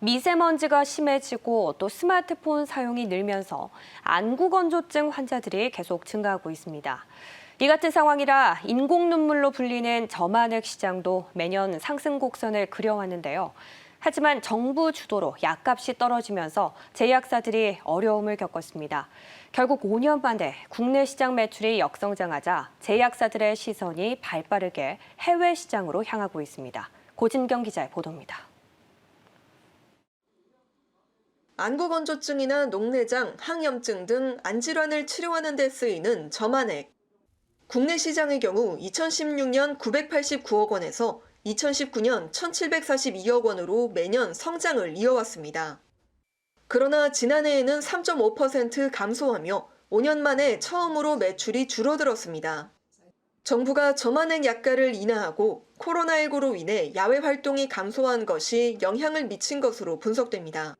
미세먼지가 심해지고 또 스마트폰 사용이 늘면서 안구건조증 환자들이 계속 증가하고 있습니다. 이 같은 상황이라 인공눈물로 불리는 저만액 시장도 매년 상승 곡선을 그려왔는데요. 하지만 정부 주도로 약값이 떨어지면서 제약사들이 어려움을 겪었습니다. 결국 5년 만에 국내 시장 매출이 역성장하자 제약사들의 시선이 발빠르게 해외 시장으로 향하고 있습니다. 고진경 기자의 보도입니다. 안구건조증이나 녹내장, 항염증 등 안질환을 치료하는 데 쓰이는 저만액. 국내 시장의 경우 2016년 989억 원에서 2019년 1,742억 원으로 매년 성장을 이어왔습니다. 그러나 지난해에는 3.5% 감소하며 5년 만에 처음으로 매출이 줄어들었습니다. 정부가 저만액 약가를 인하하고 코로나19로 인해 야외 활동이 감소한 것이 영향을 미친 것으로 분석됩니다.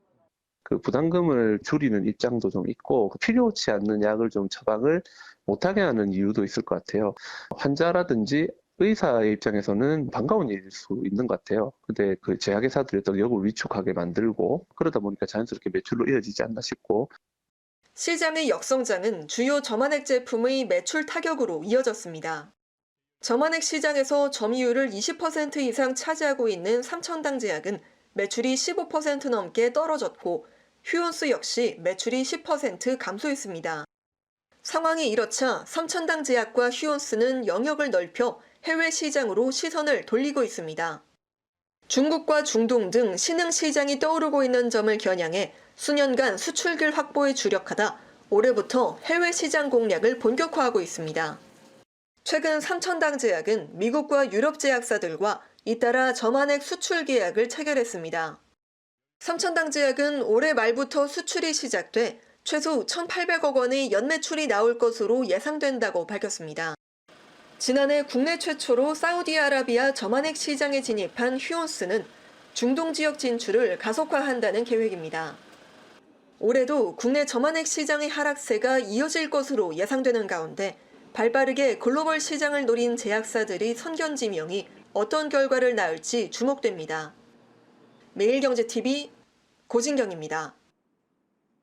부담금을 줄이는 입장도 좀 있고 필요치 않는 약을 좀 처방을 못하게 하는 이유도 있을 것 같아요. 환자라든지 의사의 입장에서는 반가운 일일 수 있는 것 같아요. 근데 제약회사들이 또 역을 위축하게 만들고 그러다 보니까 자연스럽게 매출로 이어지지 않나 싶고. 시장의 역성장은 주요 저만액 제품의 매출 타격으로 이어졌습니다. 저만액 시장에서 점유율을 20% 이상 차지하고 있는 삼천당 제약은 매출이 15% 넘게 떨어졌고 휴온스 역시 매출이 10% 감소했습니다. 상황이 이렇자 삼천당 제약과 휴온스는 영역을 넓혀 해외 시장으로 시선을 돌리고 있습니다. 중국과 중동 등 신흥 시장이 떠오르고 있는 점을 겨냥해 수년간 수출길 확보에 주력하다 올해부터 해외 시장 공략을 본격화하고 있습니다. 최근 삼천당 제약은 미국과 유럽 제약사들과 잇따라 저만액 수출 계약을 체결했습니다. 삼천당 제약은 올해 말부터 수출이 시작돼 최소 1,800억 원의 연매출이 나올 것으로 예상된다고 밝혔습니다. 지난해 국내 최초로 사우디아라비아 저만액 시장에 진입한 휴온스는 중동 지역 진출을 가속화한다는 계획입니다. 올해도 국내 저만액 시장의 하락세가 이어질 것으로 예상되는 가운데 발빠르게 글로벌 시장을 노린 제약사들의 선견지명이 어떤 결과를 낳을지 주목됩니다. 매일경제TV 고진경입니다.